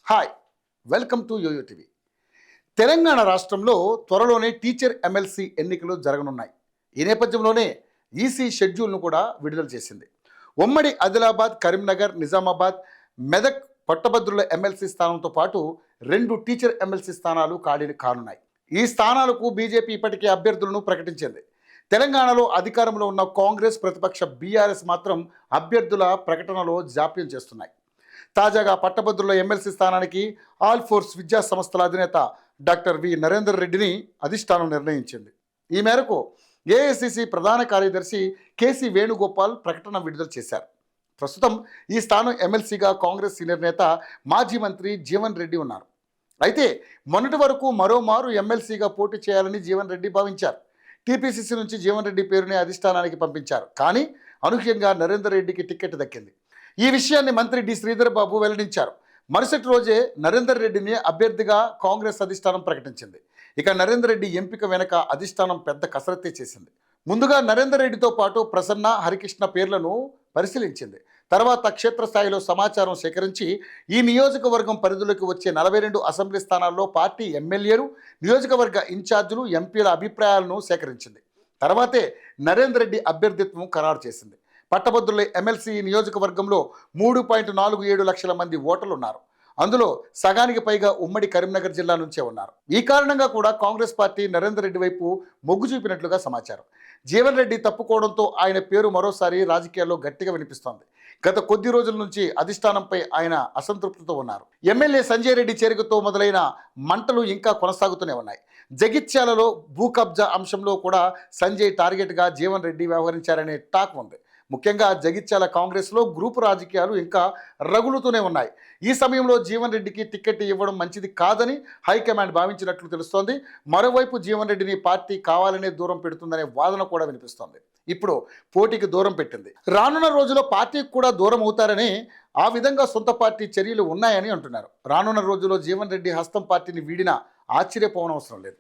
Hi, welcome to YoYo TV. Telangana రాష్ట్రంలో త్వరలోనే teacher MLC ఎన్నికలు జరగనున్నాయి. ఈ నేపథ్యంలోనే ఈసీ షెడ్యూల్ను కూడా విడుదల చేసింది. ఉమ్మడి ఆదిలాబాద్, కరీంనగర్, నిజామాబాద్, మెదక్ పట్టభద్రుల ఎమ్మెల్సీ స్థానంతో పాటు 2 టీచర్ ఎమ్మెల్సీ స్థానాలు ఖాళీ కానున్నాయి. ఈ స్థానాలకు బీజేపీ ఇప్పటికే అభ్యర్థులను ప్రకటించింది. తెలంగాణలో అధికారంలో ఉన్న కాంగ్రెస్, ప్రతిపక్ష బీఆర్ఎస్ మాత్రం అభ్యర్థుల ప్రకటనలో జాప్యం చేస్తున్నాయి. తాజాగా పట్టభద్రుల ఎమ్మెల్సీ స్థానానికి ఆల్ ఫోర్స్ విద్యా సంస్థల అధినేత డాక్టర్ వి నరేందర్ రెడ్డిని అధిష్టానం నిర్ణయించింది. ఈ మేరకు ఏఐసిసి ప్రధాన కార్యదర్శి కేసీ వేణుగోపాల్ ప్రకటన విడుదల చేశారు. ప్రస్తుతం ఈ స్థానం ఎమ్మెల్సీగా కాంగ్రెస్ సీనియర్ నేత మాజీ మంత్రి జీవన్ రెడ్డి ఉన్నారు. అయితే మొన్నటి వరకు మరోమారు ఎమ్మెల్సీగా పోటీ చేయాలని జీవన్ రెడ్డి భావించారు. టీపీసీసీ నుంచి జీవన్ రెడ్డి పేరుని అధిష్టానానికి పంపించారు. కానీ అనూహ్యంగా నరేందర్ రెడ్డికి టికెట్ దక్కింది. ఈ విషయాన్ని మంత్రి డి శ్రీధర్ బాబు వెల్లడించారు. మరుసటి రోజే నరేందర్ రెడ్డిని అభ్యర్థిగా కాంగ్రెస్ అధిష్టానం ప్రకటించింది. ఇక నరేందర్ రెడ్డి ఎంపిక వెనక అధిష్టానం పెద్ద కసరత్తే చేసింది. ముందుగా నరేందర్ రెడ్డితో పాటు ప్రసన్న, హరికృష్ణ పేర్లను పరిశీలించింది. తర్వాత క్షేత్రస్థాయిలో సమాచారం సేకరించి ఈ నియోజకవర్గం పరిధిలోకి వచ్చే 42 అసెంబ్లీ స్థానాల్లో పార్టీ ఎమ్మెల్యేలు, నియోజకవర్గ ఇన్ఛార్జీలు, ఎంపీల అభిప్రాయాలను సేకరించింది. తర్వాతే నరేందర్ రెడ్డి అభ్యర్థిత్వం ఖరారు చేసింది. పట్టభద్రుల ఎమ్మెల్సీ నియోజకవర్గంలో 3.47 లక్షల మంది ఓటర్లు ఉన్నారు. అందులో సగానికి పైగా ఉమ్మడి కరీంనగర్ జిల్లా నుంచే ఉన్నారు. ఈ కారణంగా కూడా కాంగ్రెస్ పార్టీ నరేందర్ రెడ్డి వైపు మొగ్గు చూపినట్లుగా సమాచారం. జీవన్ రెడ్డి తప్పుకోవడంతో ఆయన పేరు మరోసారి రాజకీయాల్లో గట్టిగా వినిపిస్తోంది. గత కొద్ది రోజుల నుంచి అధిష్టానంపై ఆయన అసంతృప్తితో ఉన్నారు. ఎమ్మెల్యే సంజయ్ రెడ్డి చేరికతో మొదలైన మంటలు ఇంకా కొనసాగుతూనే ఉన్నాయి. జగిత్యాలలో భూ కబ్జా అంశంలో కూడా సంజయ్ టార్గెట్గా జీవన్ రెడ్డి వ్యవహరించారనే టాక్ ఉంది. ముఖ్యంగా జగిత్యాల కాంగ్రెస్లో గ్రూపు రాజకీయాలు ఇంకా రగులుతూనే ఉన్నాయి. ఈ సమయంలో జీవన్ రెడ్డికి టికెట్ ఇవ్వడం మంచిది కాదని హైకమాండ్ భావించినట్లు తెలుస్తోంది. మరోవైపు జీవన్ రెడ్డిని పార్టీ కావాలనే దూరం పెడుతుందనే వాదన కూడా వినిపిస్తోంది. ఇప్పుడు పోటీకి దూరం పెట్టింది. రానున్న రోజుల్లో పార్టీకి కూడా దూరం అవుతారని, ఆ విధంగా సొంత పార్టీ చర్యలు ఉన్నాయని అంటున్నారు. రానున్న రోజుల్లో జీవన్ రెడ్డి హస్తం పార్టీని వీడినా ఆశ్చర్యపోవనవసరం లేదు.